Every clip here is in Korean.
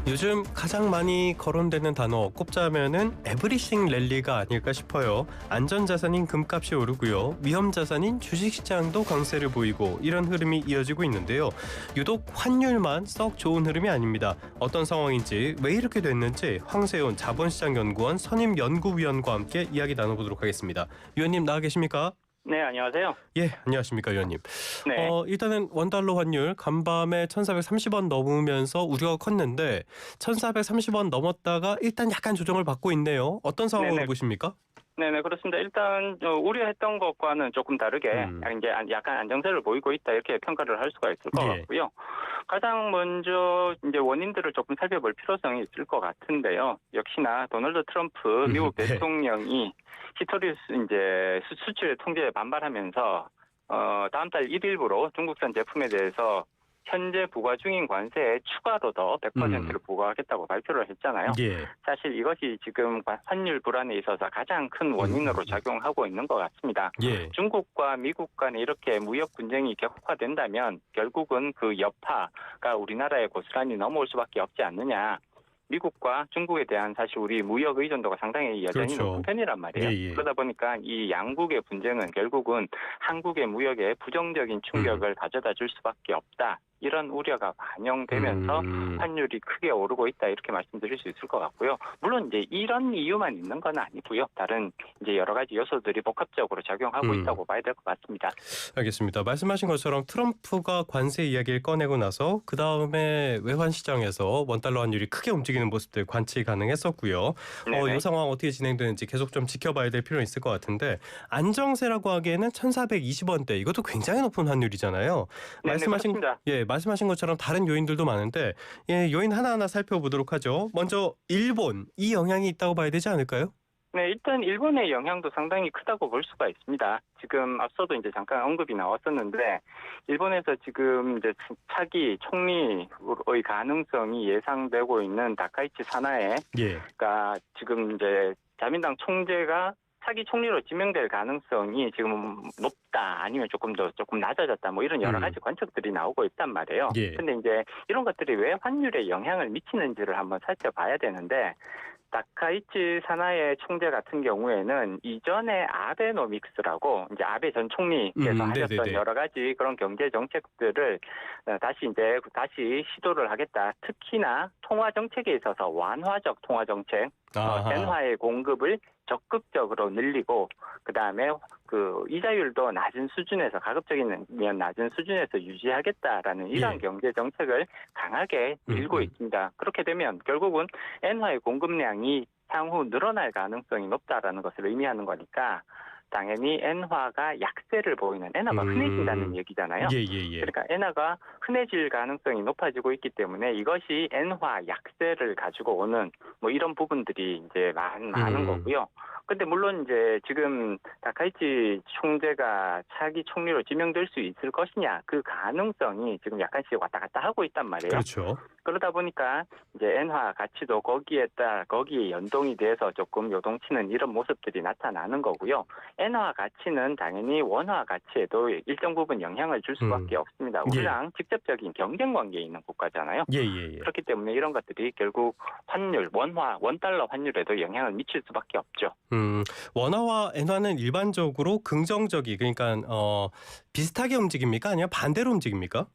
요즘 가장 많이 거론되는 단어 꼽자면은 에브리싱 랠리가 아닐까 싶어요. 안전자산인 금값이 오르고요. 위험자산인 주식시장도 강세를 보이고 이런 흐름이 이어지고 있는데요. 유독 환율만 썩 좋은 흐름이 아닙니다. 어떤 상황인지 왜 이렇게 됐는지 황세훈 자본시장연구원 선임연구위원과 함께 이야기 나눠보도록 하겠습니다. 위원님 나와 계십니까? 네, 안녕하세요. 예, 안녕하십니까 위원님. 네. 일단은 원달러 환율 간밤에 1,430원 넘으면서 우려가 컸는데 1,430원 넘었다가 일단 약간 조정을 받고 있네요. 어떤 상황으로 네네. 보십니까? 네네, 그렇습니다. 일단 우려했던 것과는 조금 다르게 이제 약간 안정세를 보이고 있다 이렇게 평가를 할 수가 있을 것 예. 같고요. 가장 먼저 이제 원인들을 조금 살펴볼 필요성이 있을 것 같은데요. 역시나 도널드 트럼프 미국 네. 대통령이 히토리 이제 수출 통제에 반발하면서 다음 달 1일부로 중국산 제품에 대해서 현재 부과 중인 관세에 추가로 더 100%를 부과하겠다고 발표를 했잖아요. 예. 사실 이것이 지금 환율 불안에 있어서 가장 큰 원인으로 작용하고 있는 것 같습니다. 예. 중국과 미국 간에 이렇게 무역 분쟁이 격화된다면 결국은 그 여파가 우리나라에 고스란히 넘어올 수밖에 없지 않느냐. 미국과 중국에 대한 사실 우리 무역 의존도가 상당히 여전히 그렇죠. 높은 편이란 말이에요. 예, 예. 그러다 보니까 이 양국의 분쟁은 결국은 한국의 무역에 부정적인 충격을 가져다 줄 수밖에 없다. 이런 우려가 반영되면서 환율이 크게 오르고 있다 이렇게 말씀드릴 수 있을 것 같고요. 물론 이제 이런 이유만 있는 건 아니고요. 다른 이제 여러 가지 요소들이 복합적으로 작용하고 있다고 봐야 될 것 같습니다. 알겠습니다. 말씀하신 것처럼 트럼프가 관세 이야기를 꺼내고 나서 그 다음에 외환 시장에서 원달러 환율이 크게 움직이는 모습들 관측 가능했었고요. 이 상황 어떻게 진행되는지 계속 좀 지켜봐야 될 필요는 있을 것 같은데 안정세라고 하기에는 1,420원대 이것도 굉장히 높은 환율이잖아요. 그렇습니다. 말씀하신 것처럼 다른 요인들도 많은데 요인 하나하나 살펴보도록 하죠. 먼저 일본 이 영향이 있다고 봐야 되지 않을까요? 네, 일단 일본의 영향도 상당히 크다고 볼 수가 있습니다. 지금 앞서도 이제 잠깐 언급이 나왔었는데 일본에서 지금 이제 차기 총리의 가능성이 예상되고 있는 다카이치 사나에가 지금 이제 자민당 총재가 차기 총리로 지명될 가능성이 지금 높다 아니면 조금 낮아졌다 뭐 이런 여러 가지 관측들이 나오고 있단 말이에요. 근데 이제 이런 것들이 왜 환율에 영향을 미치는지를 한번 살펴봐야 되는데 다카이치 사나에 총재 같은 경우에는 이전에 아베노믹스라고 이제 아베 전 총리께서 하셨던 여러 가지 그런 경제 정책들을 다시 시도를 하겠다. 특히나 통화 정책에 있어서 완화적 통화 정책, 엔화의 공급을 적극적으로 늘리고 그다음에 그 이자율도 낮은 수준에서 가급적이면 낮은 수준에서 유지하겠다라는 이러한 경제 정책을 강하게 밀고 있습니다. 그렇게 되면 결국은 엔화의 공급량이 향후 늘어날 가능성이 높다라는 것을 의미하는 거니까 당연히 엔화가 약세를 보이는 엔화가 흔해진다는 얘기잖아요. 그러니까 엔화가 흔해질 가능성이 높아지고 있기 때문에 이것이 엔화 약세를 가지고 오는 뭐 이런 부분들이 이제 많은 거고요. 근데 물론 이제 지금 다카이치 총재가 차기 총리로 지명될 수 있을 것이냐 그 가능성이 지금 약간씩 왔다 갔다 하고 있단 말이에요. 그렇죠. 그러다 보니까 이제 엔화 가치도 거기에 연동이 돼서 조금 요동치는 이런 모습들이 나타나는 거고요. 엔화 가치는 당연히 원화 가치에도 일정 부분 영향을 줄 수밖에 없습니다. 우리랑 직접적인 경쟁 관계에 있는 국가잖아요. 그렇기 때문에 이런 것들이 결국 환율, 원달러 환율에도 영향을 미칠 수밖에 없죠. 원화와 엔화는 일반적으로 긍정적이 그러니까 비슷하게 움직입니까? 아니면 반대로 움직입니까?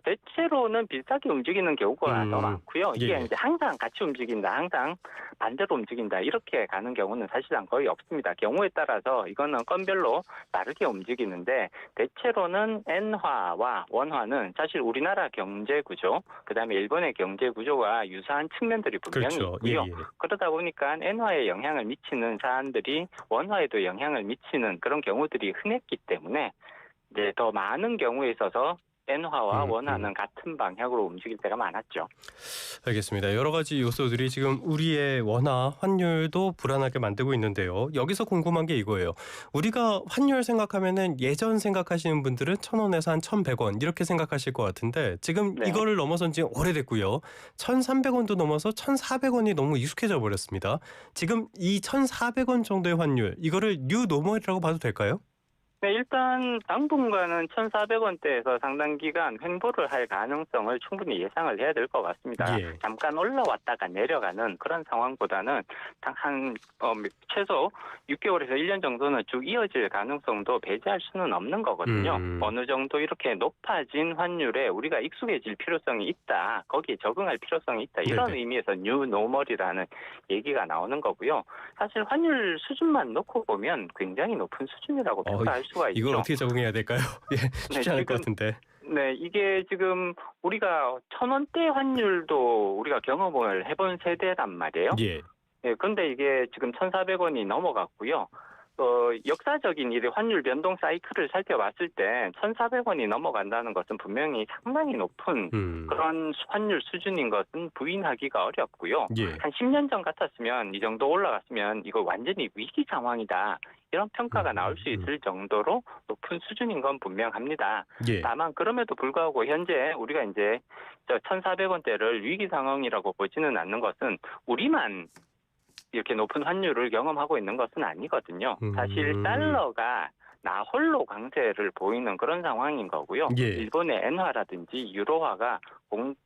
대체로는 비슷하게 움직이는 경우가 더 많고요. 이게 이제 항상 같이 움직인다, 항상 반대로 움직인다 이렇게 가는 경우는 사실상 거의 없습니다. 경우에 따라서 이거는 건별로 다르게 움직이는데 대체로는 엔화와 원화는 사실 우리나라 경제 구조, 그다음에 일본의 경제 구조가 유사한 측면들이 분명히 있고요. 그러다 보니까 엔화에 영향을 미치는 사안들이 원화에도 영향을 미치는 그런 경우들이 흔했기 때문에 이제 더 많은 경우에 있어서 엔화와 원화는 같은 방향으로 움직일 때가 많았죠. 알겠습니다. 여러 가지 요소들이 지금 우리의 원화 환율도 불안하게 만들고 있는데요. 여기서 궁금한 게 이거예요. 우리가 환율 생각하면은 예전 생각하시는 분들은 1,000원에서 한 1,100원 이렇게 생각하실 것 같은데 지금 이거를 넘어선 지 오래됐고요. 1,300원도 넘어서 1,400원이 너무 익숙해져 버렸습니다. 지금 이 1,400원 정도의 환율 이거를 뉴 노멀이라고 봐도 될까요? 네, 일단 당분간은 1,400원대에서 상당 기간 횡보를 할 가능성을 충분히 예상을 해야 될 것 같습니다. 예. 잠깐 올라왔다가 내려가는 그런 상황보다는 최소 6개월에서 1년 정도는 쭉 이어질 가능성도 배제할 수는 없는 거거든요. 어느 정도 이렇게 높아진 환율에 우리가 익숙해질 필요성이 있다. 거기에 적응할 필요성이 있다. 이런 네네. 의미에서 뉴 노멀이라는 얘기가 나오는 거고요. 사실 환율 수준만 놓고 보면 굉장히 높은 수준이라고 평가할 수가 이걸 있죠. 어떻게 적응해야 될까요? 예, 네, 쉽지 않을 것 지금 같은데. 네, 이게 지금 우리가 1,000원대 환율도 우리가 경험을 해본 세대란 말이에요. 예. 예, 근데 이게 지금 1,400원이 넘어갔고요. 역사적인 이 환율 변동 사이클을 살펴봤을 때 1,400원이 넘어간다는 것은 분명히 상당히 높은 그런 환율 수준인 것은 부인하기가 어렵고요. 예. 한 10년 전 같았으면 이 정도 올라갔으면 이거 완전히 위기 상황이다. 이런 평가가 나올 수 있을 정도로 높은 수준인 건 분명합니다. 예. 다만 그럼에도 불구하고 현재 우리가 이제 1,400원대를 위기 상황이라고 보지는 않는 것은 우리만 이렇게 높은 환율을 경험하고 있는 것은 아니거든요. 사실 달러가 나 홀로 강세를 보이는 그런 상황인 거고요. 예. 일본의 엔화라든지 유로화가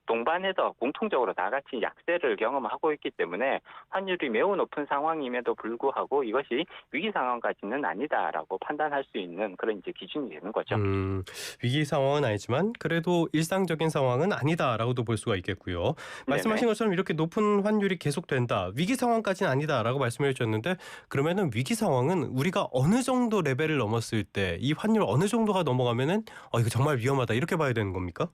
동반해서 공통적으로 다 같이 약세를 경험하고 있기 때문에 환율이 매우 높은 상황임에도 불구하고 이것이 위기 상황까지는 아니다라고 판단할 수 있는 그런 이제 기준이 되는 거죠. 위기 상황은 아니지만 그래도 일상적인 상황은 아니다라고도 볼 수가 있겠고요. 말씀하신 것처럼 이렇게 높은 환율이 계속된다. 위기 상황까지는 아니다라고 말씀해 주셨는데 그러면은 위기 상황은 우리가 어느 정도 레벨을 넘었을 때 이 환율 어느 정도가 넘어가면은 이거 정말 위험하다 이렇게 봐야 되는 겁니까?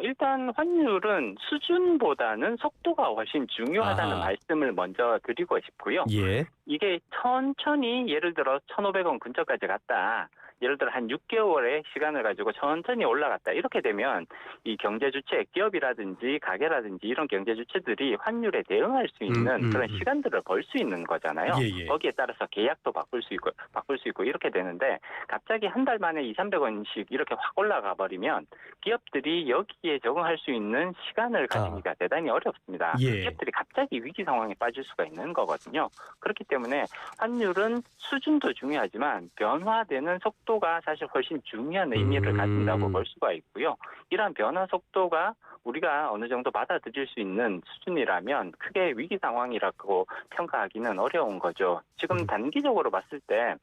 일단 환율은 수준보다는 속도가 훨씬 중요하다는 말씀을 먼저 드리고 싶고요. 예. 이게 천천히 예를 들어 1,500원 근처까지 갔다. 예를 들어 한 6개월의 시간을 가지고 천천히 올라갔다. 이렇게 되면 이 경제 주체, 기업이라든지 가게라든지 이런 경제 주체들이 환율에 대응할 수 있는 그런 시간들을 벌 수 있는 거잖아요. 예. 거기에 따라서 계약도 바꿀 수 있고 이렇게 되는데 갑자기 한 달 만에 200~300원씩 이렇게 확 올라가 버리면 기업들이 여기에 적응할 수 있는 시간을 가지기가 대단히 어렵습니다. 예. 기업들이 갑자기 위기 상황에 빠질 수가 있는 거거든요. 그렇기 때문에 환율은 수준도 중요하지만 변화되는 속도가 사실 훨씬 중요한 의미를 가진다고 볼 수가 있고요. 이러한 변화 속도가 우리가 어느 정도 받아들일 수 있는 수준이라면 크게 위기 상황이라고 평가하기는 어려운 거죠. 지금 단기적으로 봤을 때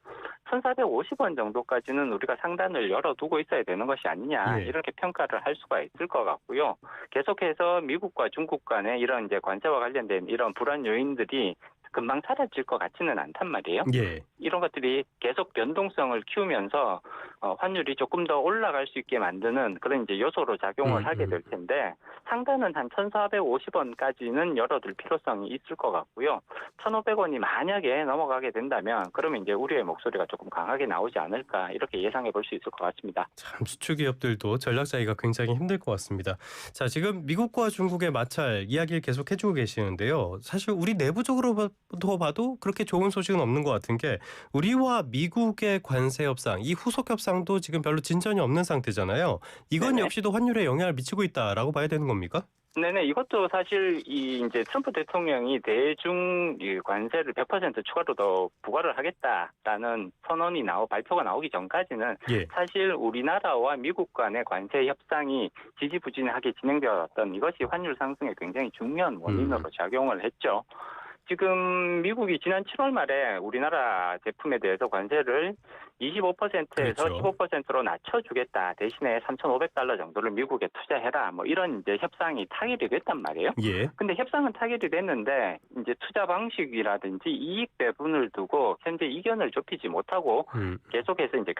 1,450원 정도까지는 우리가 상단을 열어두고 있어야 되는 것이 아니냐 이렇게 평가를 할 수가 있을 것 같고요. 계속해서 미국과 중국 간의 이런 이제 관세와 관련된 이런 불안 요인들이 금방 사라질 것 같지는 않단 말이에요. 예. 이런 것들이 계속 변동성을 키우면서 환율이 조금 더 올라갈 수 있게 만드는 그런 이제 요소로 작용을 하게 될 텐데 상단은 한 1,450원까지는 열어둘 필요성이 있을 것 같고요. 1,500원이 만약에 넘어가게 된다면 그러면 이제 우려의 목소리가 조금 강하게 나오지 않을까 이렇게 예상해 볼 수 있을 것 같습니다. 참 수출 기업들도 전략 짜기가 굉장히 힘들 것 같습니다. 자, 지금 미국과 중국의 마찰 이야기를 계속 해주고 계시는데요. 사실 우리 내부적으로 봐도 그렇게 좋은 소식은 없는 것 같은 게 우리와 미국의 관세 협상, 이 후속 협상도 지금 별로 진전이 없는 상태잖아요. 이건 역시도 환율에 영향을 미치고 있다라고 봐야 되는 겁니까? 네네, 이것도 사실 이제 트럼프 대통령이 대중 관세를 100% 추가로 더 부과를 하겠다라는 발표가 나오기 전까지는 사실 우리나라와 미국 간의 관세 협상이 지지부진하게 진행되었던 이것이 환율 상승에 굉장히 중요한 원인으로 작용을 했죠. 지금 미국이 지난 7월 말에 우리나라 제품에 대해서 관세를 25%에서 15%로 낮춰주겠다. 대신에 $3,500 정도를 미국에 투자해라. 뭐 이런 이제 협상이 타결이 됐단 말이에요. 근데 협상은 타결이 됐는데 이제 투자 방식이라든지 이익 배분을 두고 현재 이견을 좁히지 못하고 계속해서 이제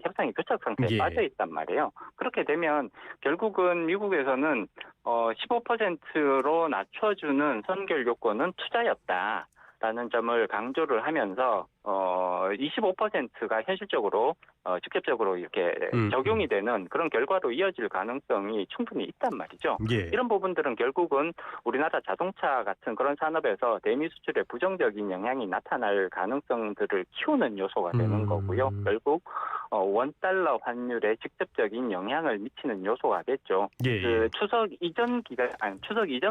협상이 교착 상태에 빠져 있단 말이에요. 그렇게 되면 결국은 미국에서는 15%로 낮춰주는 선결 요건은 투자였다라는 점을 강조를 하면서 25%가 현실적으로 직접적으로 이렇게 적용이 되는 그런 결과로 이어질 가능성이 충분히 있단 말이죠. 이런 부분들은 결국은 우리나라 자동차 같은 그런 산업에서 대미 수출에 부정적인 영향이 나타날 가능성들을 키우는 요소가 되는 거고요. 결국 원달러 환율에 직접적인 영향을 미치는 요소가 됐죠. 그 추석 이전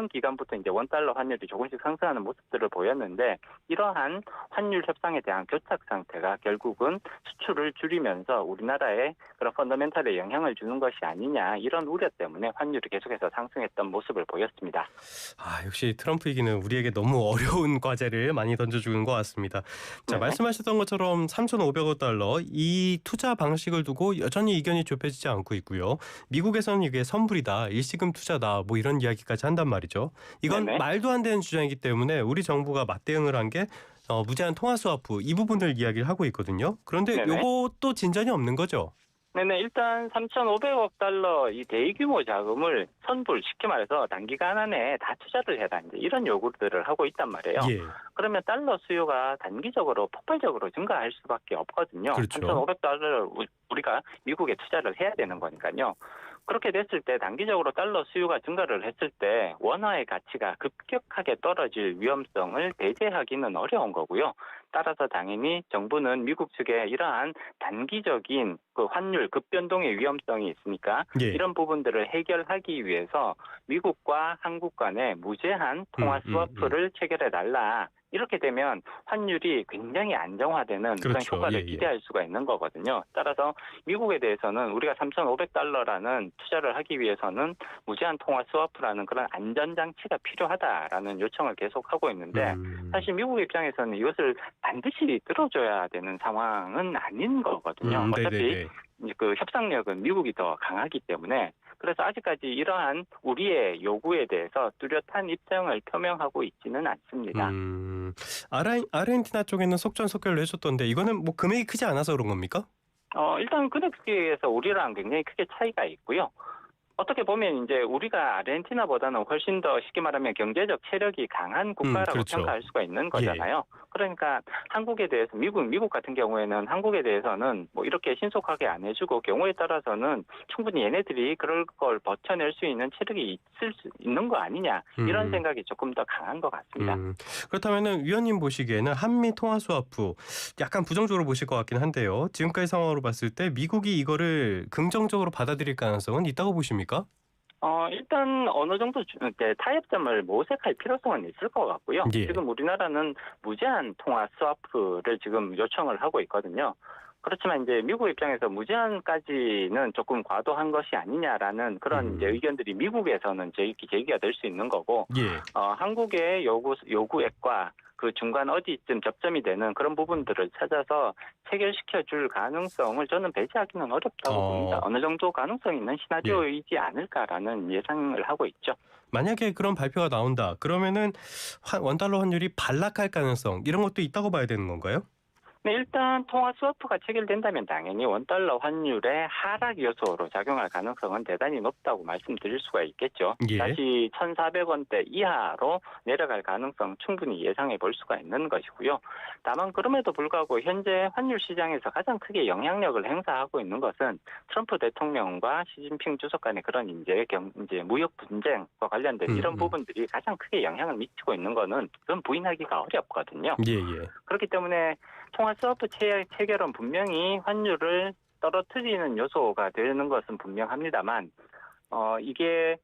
기간부터 이제 원달러 환율이 조금씩 상승하는 모습들을 보였는데 이러한 환율 협상에 대한 대한 교착 상태가 결국은 수출을 줄이면서 우리나라의 그런 펀더멘탈에 영향을 주는 것이 아니냐 이런 우려 때문에 환율이 계속해서 상승했던 모습을 보였습니다. 역시 트럼프 얘기는 우리에게 너무 어려운 과제를 많이 던져주는 것 같습니다. 자, 네네. 말씀하셨던 것처럼 3,500억 달러 이 투자 방식을 두고 여전히 이견이 좁혀지지 않고 있고요. 미국에서는 이게 선불이다, 일시금 투자다, 뭐 이런 이야기까지 한단 말이죠. 이건 네네. 말도 안 되는 주장이기 때문에 우리 정부가 맞대응을 한 게 무제한 통화 스와프 이 부분을 이야기를 하고 있거든요. 그런데 네네. 요것도 진전이 없는 거죠. 네네. 일단 3,500억 달러 이 대규모 자금을 선불, 쉽게 말해서 단기간 안에 다 투자를 해라, 이제 이런 요구들을 하고 있단 말이에요. 예, 그러면 달러 수요가 단기적으로 폭발적으로 증가할 수밖에 없거든요. 그렇죠. 3,500달러를 우리가 미국에 투자를 해야 되는 거니까요. 그렇게 됐을 때 단기적으로 달러 수요가 증가를 했을 때 원화의 가치가 급격하게 떨어질 위험성을 배제하기는 어려운 거고요. 따라서 당연히 정부는 미국 측에 이러한 단기적인 그 환율 급변동의 위험성이 있으니까 예. 이런 부분들을 해결하기 위해서 미국과 한국 간에 무제한 통화 스와프를 체결해 달라. 이렇게 되면 환율이 굉장히 안정화되는 그런 그렇죠. 효과를 예, 예. 기대할 수가 있는 거거든요. 따라서 미국에 대해서는 우리가 3,500달러라는 투자를 하기 위해서는 무제한 통화 스와프라는 그런 안전장치가 필요하다라는 요청을 계속하고 있는데 사실 미국 입장에서는 이것을 반드시 들어줘야 되는 상황은 아닌 거거든요. 어차피 네네네. 이제 그 협상력은 미국이 더 강하기 때문에 그래서 아직까지 이러한 우리의 요구에 대해서 뚜렷한 입장을 표명하고 있지는 않습니다. 아르헨티나 쪽에는 속전속결로 해줬던데 이거는 뭐 금액이 크지 않아서 그런 겁니까? 일단 금액에서 우리랑 굉장히 크게 차이가 있고요. 어떻게 보면 이제 우리가 아르헨티나보다는 훨씬 더 쉽게 말하면 경제적 체력이 강한 국가라고 그렇죠. 평가할 수가 있는 예. 거잖아요. 그러니까 한국에 대해서 미국 같은 경우에는 한국에 대해서는 뭐 이렇게 신속하게 안 해주고 경우에 따라서는 충분히 얘네들이 그럴 걸 버텨낼 수 있는 체력이 있을 수 있는 거 아니냐 이런 생각이 조금 더 강한 것 같습니다. 그렇다면은 위원님 보시기에는 한미 통화 스와프 약간 부정적으로 보실 것 같긴 한데요. 지금까지 상황으로 봤을 때 미국이 이거를 긍정적으로 받아들일 가능성은 있다고 보십니까? 일단 어느 정도 타협점을 모색할 필요성은 있을 것 같고요. 예. 지금 우리나라는 무제한 통화 스와프를 지금 요청을 하고 있거든요. 그렇지만 이제 미국 입장에서 무제한까지는 조금 과도한 것이 아니냐라는 그런 이제 의견들이 미국에서는 제기가 될 수 있는 거고, 예. 한국의 요구액과 그 중간 어디쯤 접점이 되는 그런 부분들을 찾아서 체결시켜 줄 가능성을 저는 배제하기는 어렵다고 봅니다. 어느 정도 가능성 있는 시나리오이지 않을까라는 예상을 하고 있죠. 만약에 그런 발표가 나온다. 그러면은 원달러 환율이 반락할 가능성 이런 것도 있다고 봐야 되는 건가요? 네, 일단 통화 스와프가 체결된다면 당연히 원달러 환율의 하락 요소로 작용할 가능성은 대단히 높다고 말씀드릴 수가 있겠죠. 예. 다시 1,400원대 이하로 내려갈 가능성 충분히 예상해 볼 수가 있는 것이고요. 다만 그럼에도 불구하고 현재 환율 시장에서 가장 크게 영향력을 행사하고 있는 것은 트럼프 대통령과 시진핑 주석 간의 그런 이제 무역 분쟁과 관련된 이런 부분들이 가장 크게 영향을 미치고 있는 거는 그건 부인하기가 어렵거든요. 예, 예. 그렇기 때문에 통화 스와프 체결은 분명히 환율을 떨어뜨리는 요소가 되는 것은 분명합니다만 이게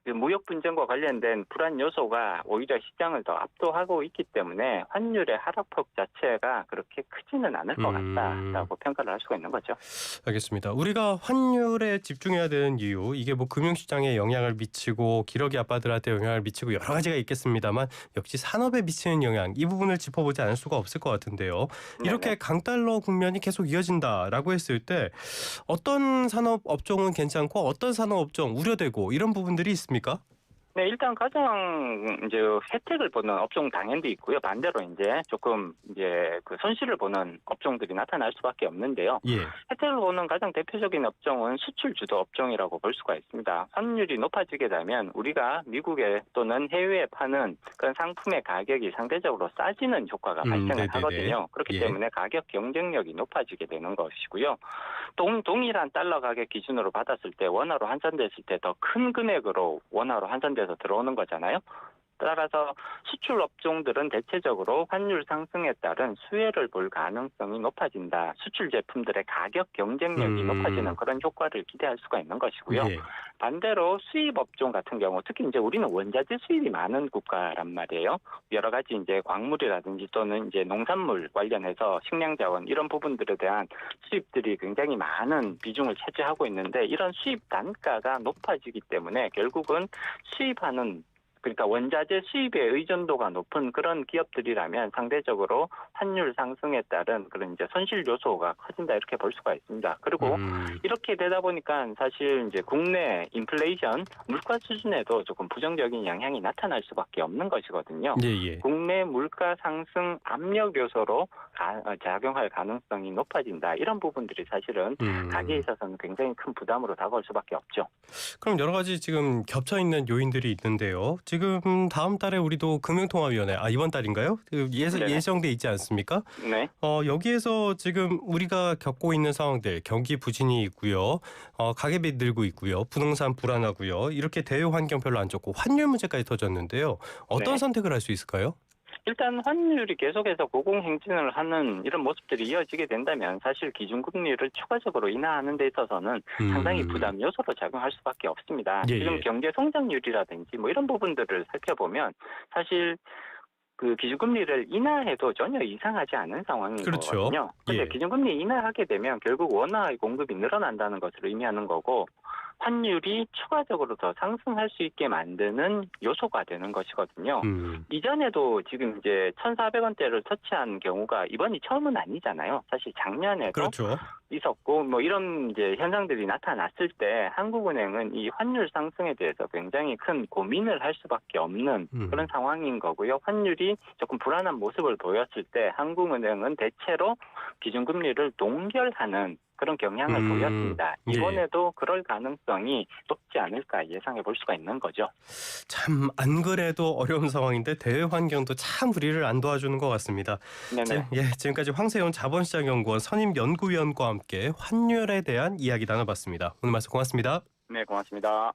그 무역 분쟁과 관련된 불안 요소가 오히려 시장을 더 압도하고 있기 때문에 환율의 하락폭 자체가 그렇게 크지는 않을 것 같다라고 평가를 할 수가 있는 거죠. 알겠습니다. 우리가 환율에 집중해야 되는 이유 이게 뭐 금융시장에 영향을 미치고 기러기 아빠들한테 영향을 미치고 여러 가지가 있겠습니다만 역시 산업에 미치는 영향 이 부분을 짚어보지 않을 수가 없을 것 같은데요. 이렇게 네네. 강달러 국면이 계속 이어진다라고 했을 때 어떤 산업 업종은 괜찮고 어떤 산업 업종 우려되고 이런 부분들이 있습니까? 네, 일단 가장 이제 혜택을 보는 업종 당연히 있고요. 반대로 이제 조금 이제 그 손실을 보는 업종들이 나타날 수밖에 없는데요. 예. 혜택을 보는 가장 대표적인 업종은 수출 주도 업종이라고 볼 수가 있습니다. 환율이 높아지게 되면 우리가 미국에 또는 해외에 파는 그런 상품의 가격이 상대적으로 싸지는 효과가 발생을 네네네. 하거든요. 그렇기 예. 때문에 가격 경쟁력이 높아지게 되는 것이고요. 동일한 달러 가격 기준으로 받았을 때 원화로 환산됐을 때 더 큰 금액으로 원화로 환산돼서 들어오는 거잖아요. 따라서 수출 업종들은 대체적으로 환율 상승에 따른 수혜를 볼 가능성이 높아진다. 수출 제품들의 가격 경쟁력이 높아지는 그런 효과를 기대할 수가 있는 것이고요. 예. 반대로 수입 업종 같은 경우 특히 이제 우리는 원자재 수입이 많은 국가란 말이에요. 여러 가지 이제 광물이라든지 또는 이제 농산물 관련해서 식량자원 이런 부분들에 대한 수입들이 굉장히 많은 비중을 차지하고 있는데 이런 수입 단가가 높아지기 때문에 결국은 수입하는 그러니까 원자재 수입의 의존도가 높은 그런 기업들이라면 상대적으로 환율 상승에 따른 그런 이제 손실 요소가 커진다 이렇게 볼 수가 있습니다. 그리고 이렇게 되다 보니까 사실 이제 국내 인플레이션 물가 수준에도 조금 부정적인 영향이 나타날 수밖에 없는 것이거든요. 예. 국내 물가 상승 압력 요소로 작용할 가능성이 높아진다. 이런 부분들이 사실은 가게에 있어서는 굉장히 큰 부담으로 다가올 수밖에 없죠. 그럼 여러 가지 지금 겹쳐 있는 요인들이 있는데요. 지금 다음 달에 우리도 금융통화위원회 이번 달인가요? 예정돼 있지 않습니까? 네. 여기에서 지금 우리가 겪고 있는 상황들 경기 부진이 있고요. 가계비 늘고 있고요. 부동산 불안하고요. 이렇게 대외 환경 별로 안 좋고 환율 문제까지 터졌는데요. 어떤 네. 선택을 할 수 있을까요? 일단 환율이 계속해서 고공행진을 하는 이런 모습들이 이어지게 된다면 사실 기준금리를 추가적으로 인하하는 데 있어서는 상당히 부담 요소로 작용할 수밖에 없습니다. 예. 지금 경제 성장률이라든지 뭐 이런 부분들을 살펴보면 사실 그 기준금리를 인하해도 전혀 이상하지 않은 상황인 그렇죠. 거거든요. 그런데 예. 기준금리 인하하게 되면 결국 원화의 공급이 늘어난다는 것을 의미하는 거고 환율이 추가적으로 더 상승할 수 있게 만드는 요소가 되는 것이거든요. 이전에도 지금 이제 1,400원대를 터치한 경우가 이번이 처음은 아니잖아요. 사실 작년에도 그렇죠. 있었고 뭐 이런 이제 현상들이 나타났을 때 한국은행은 이 환율 상승에 대해서 굉장히 큰 고민을 할 수밖에 없는 그런 상황인 거고요. 환율이 조금 불안한 모습을 보였을 때 한국은행은 대체로 기준금리를 동결하는 그런 경향을 보였습니다. 이번에도 그럴 가능성이 높지 않을까 예상해 볼 수가 있는 거죠. 참 안 그래도 어려운 상황인데 대외 환경도 참 우리를 안 도와주는 것 같습니다. 네네. 지금까지 황세훈 자본시장연구원 선임연구위원과 함께 환율에 대한 이야기 나눠봤습니다. 오늘 말씀 고맙습니다. 네, 고맙습니다.